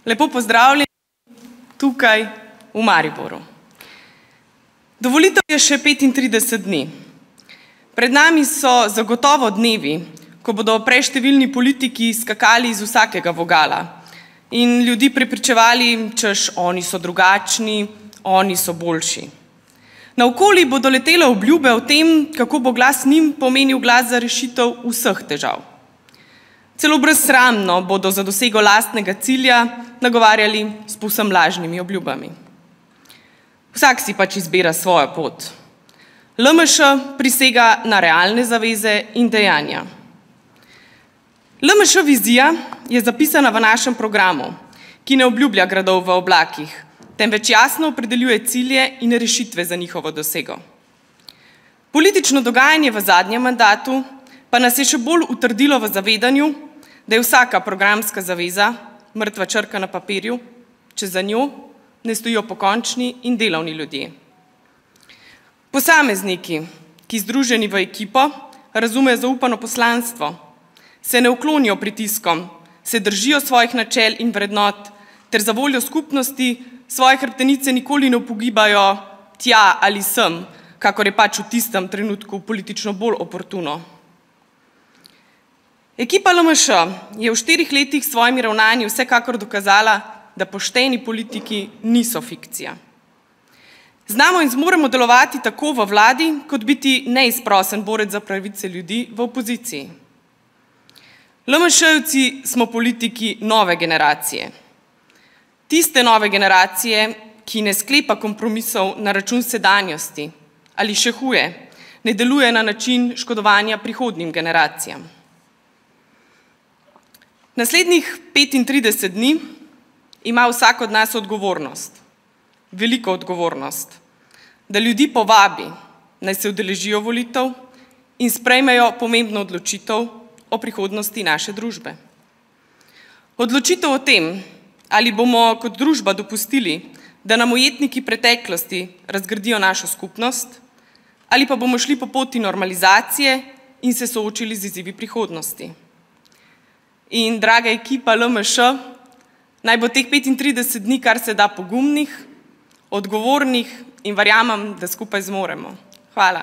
Lepo pozdravljeni tukaj v Mariboru. Do volitev je še 35 dni. Pred nami so zagotovo dnevi, ko bodo preštevilni politiki skakali iz vsakega vogala in ljudi prepričevali, češ oni so drugačni, oni so boljši. Naokoli bodo letele obljube o tem, kako bo glas njim pomenil glas za rešitev vseh težav. Celo brezsramno bodo za dosego lastnega cilja nagovarjali s povsem lažnimi obljubami. Vsak si pač izbira svojo pot. LMŠ prisega na realne zaveze in dejanja. LMŠ vizija je zapisana v našem programu, ki ne obljublja gradov v oblakih, temveč jasno opredeljuje cilje in rešitve za njihovo dosego. Politično dogajanje v zadnjem mandatu pa nas je še bolj utrdilo v zavedanju, da je vsaka programska zaveza mrtva črka na papirju, če za njo ne stojijo pokončni in delavni ljudje. Posamezniki, ki združeni v ekipo razumejo zaupano poslanstvo, se ne uklonijo pritiskom, se držijo svojih načel in vrednot ter za voljo skupnosti svoje hrbtenice nikoli ne upogibajo tja ali sem, kakor je pač v tistem trenutku politično bolj oportuno. Ekipa LMŠ je v 4 letih s svojimi ravnanji vsekakor dokazala, da pošteni politiki niso fikcija. Znamo in zmoremo delovati tako v vladi, kot biti neizprosen borec za pravice ljudi v opoziciji. LMŠ-jevci smo politiki nove generacije. Tiste nove generacije, ki ne sklepa kompromisov na račun sedanjosti ali še huje, ne deluje na način škodovanja prihodnjim generacijam. Naslednjih 35 dni ima vsak od nas odgovornost, veliko odgovornost, da ljudi povabi, naj se udeležijo volitev in sprejmejo pomembno odločitev o prihodnosti naše družbe. Odločitev o tem, ali bomo kot družba dopustili, da nam ujetniki preteklosti razgradijo našo skupnost, ali pa bomo šli po poti normalizacije in se soočili z izzivi prihodnosti. In, draga ekipa LMŠ, naj bo teh 35 dni kar se da pogumnih, odgovornih in verjamem, da skupaj zmoremo. Hvala.